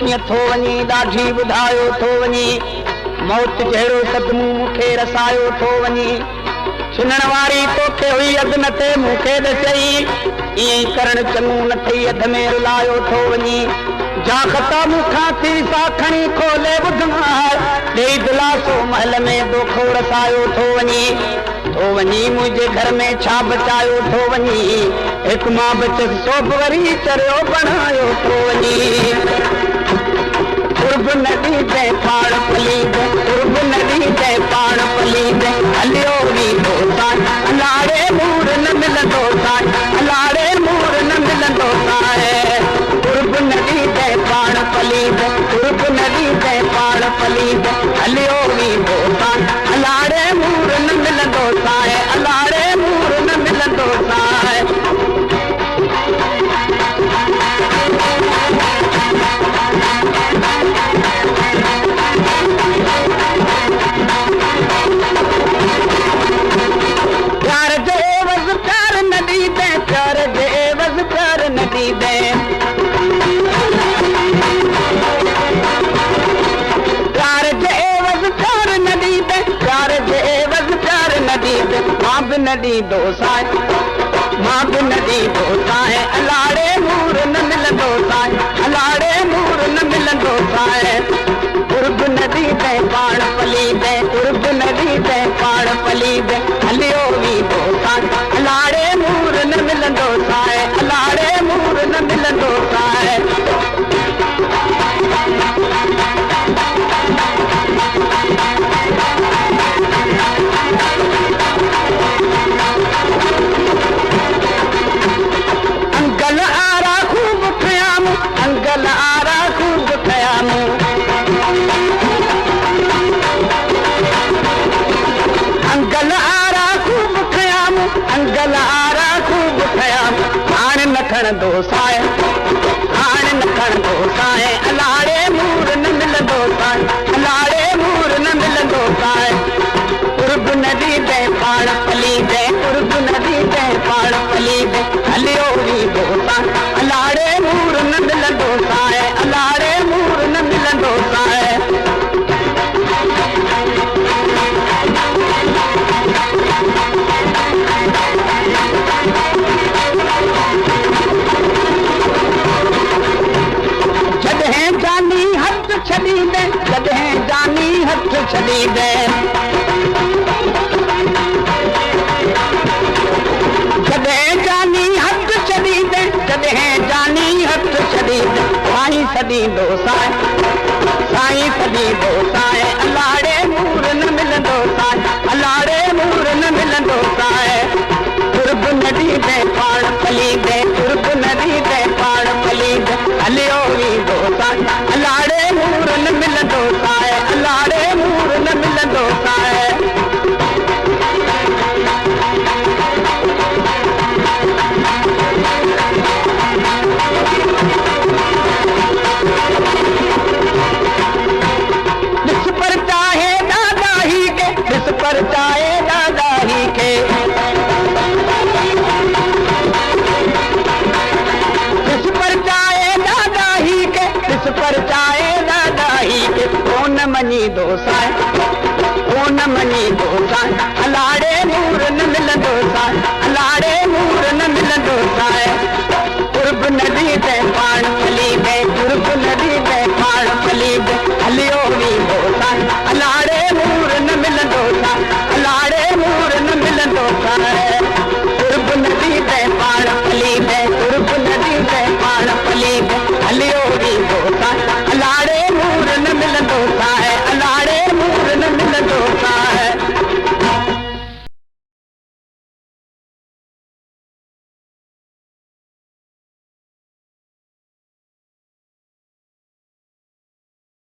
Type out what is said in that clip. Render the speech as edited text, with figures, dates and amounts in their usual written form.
कीअं थो वञी ॾाढी ॿुधायो थो वञी मौत जहिड़ो सदमू मूंखे रसायो थो वञी छिनण वारी तोखे हुई अधु न थिए मूंखे ॾसई ईअं करण चङो न थई अध में रुलायो थो वञी जा ख़ता मूंखां थी सा खणी खोले ॿुधमार ॾेई दिलासो महल में दोखो रसायो थो वञी मुंहिंजे घर में छा बचायो थो वञी हिकु मां बचस सोभ वरी चरियो बणायो थो वञी उर्ब नदी ते पाण पलीद उर्ब नदी ते पाण पलीद हलियो वी दोसां अलाड़े मूर न मिलंदो सां अलाड़े मूर न मिलंदो सां उर्ब नदी ते पाण पलीद उर्ब नदी ते पाण पलीद हलियो वी दोसां अलाड़े मूर न मिलंदो सां अलाड़े मूर न मिलंदो सां प्यार जे एवज़ प्यार न ॾींदे प्यार जे एवज़ प्यार न ॾींदे प्यार जे एवज़ प्यार न ॾींदे प्यार जे एवज़ प्यार न ॾींदे मां बि न ॾींदो सां मां बि न ॾींदो सां अलाड़े मूर न मिलंदो सां अलाड़े मूर न मिलंदो सां उर्ब नदी ते पाण पलीदे उर्ब नदी ते पाण पलीदे हलियो वी दोसां अलाड़े मूर न मिलंदो सां अलाड़े मूर न मिलंदो सां अंगल आरा खूब खयामूं अंगल आरा खूब खयामूं अंगल आरा खूब खयामूं अंगल आरा खूब खयामूं हाणे न खणंदो सां हाणे न खणंदो सां अलाड़े मूर न मिलंदो सां अलाड़े मूर न मिलंदो सां उर्ब नदी ते पाण पलीदे उर्ब नदी ते पाण पलीदे हलियो वी दोसां अलाड़े मूर न मिलंदो सां अलाड़े मूर न मिलंदो सां जॾहिं जानी हथ छॾींदे जॾहिं जानी हथ छॾींदे जॾहिं जानी हथ छॾींदे जॾहिं जानी हथ छॾींदे साईं छॾींदो साईं साईं छॾींदो साईं अलाड़े मूर न मिलंदो साईं अलाड़े मूर न मिलंदो साईं उर्ब नदी ते पाण पलीदे उर्ब नदी ते पाण पलीदे हलियो वी दोसां अलाड़े मूर न मिलंदो साईं अलाड़े मूर न मिलंदो साईं ॾिस पर चाहे दादा ही के ॾिस पर चाहे दादा ही के ॾिस पर चाहे दादा ही के ॾिस पर चाहे दादा ही के कोन मञी दोसां कोन मञी दोसां अलाड़े